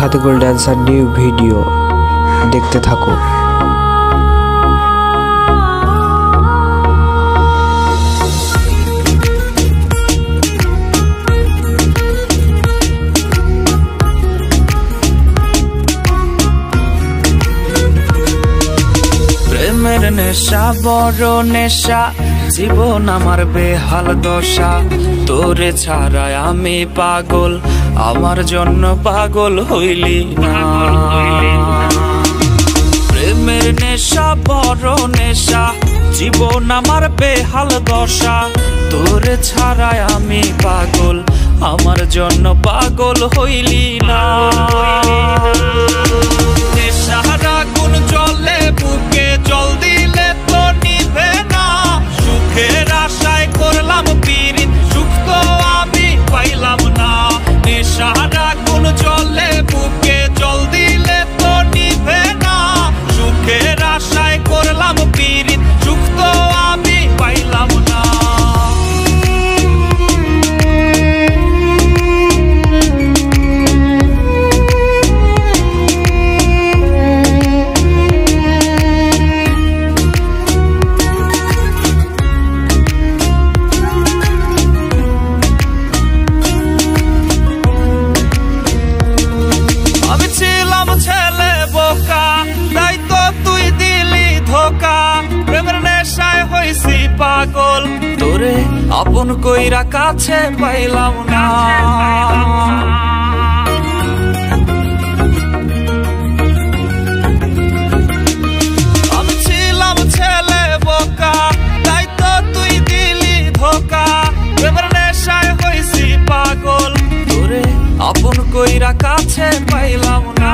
Sadekul dancer new video দেখতে থাকো। প্রেমের নেশা বড় নেশা, জীবন আমার বেহাল দশা। তোরে ছাড়ায় আমি পাগল, আমার জন্য পাগল হইলি না। প্রেমের নেশা বড় নেশা, জীবন আমার বেহাল দশা। তোরে ছাড়ায় আমি পাগল, আমার জন্য পাগল হইলি না। নেশার আগুন জ্বলে বুকে, জল দিলে তো নিভে না। সুখের আশায় করলাম পিরিত, সুখ তো আমি পাইলাম না। নেশার আগুন জ্বলে বুকে, জল দিলে তো নিভে না। সুখের আশায় করলাম পিরিত, সুখ তো আমি পাইলাম না। ছেলে বোকা, তাই তো তুই দিলি ধোকা। প্রেমের নেশায় হইছি পাগল, তোরে আপন কইরা কাছে পাইলাম না। আমি ছিলাম ছেলে বোকা, তাই তো তুই দিলি ধোকা। প্রেমের নেশায় হইছি পাগল, তোরে আপন কইরা কাছে পাইলাম না।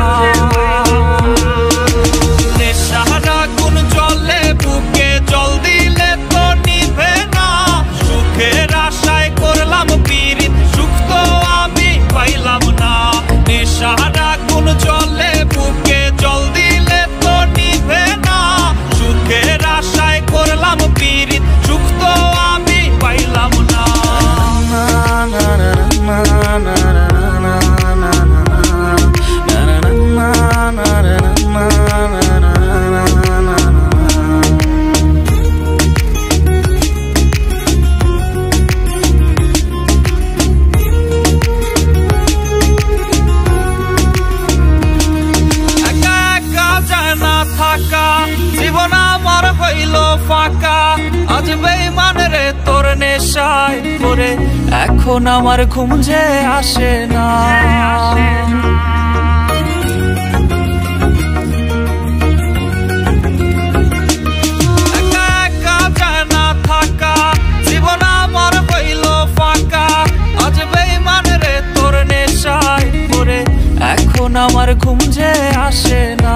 নেশার আগুন জ্বলে বুকে, জল দিলে তো নিভে না। সুখের আশায় করলাম পিরিত, সুখ তো আমি পাইলাম না। নেশার আগুন জ্বলে বুকে, জল দিলে তো নিভে না। সুখের আশায় করলাম পিরিত, সুখ তো আমি পাইলাম না। জীবন আমার হইল ফাঁকা, আজ বেঈমান রে তোর নেশায় পড়ে। এখন আমার ঘুম যে আসে না। একা একা যায় না থাকা, জীবন আমার হইল ফাঁকা। আজ বেঈমান রে তোর নেশায় পড়ে, এখন আমার ঘুম যে আসে না।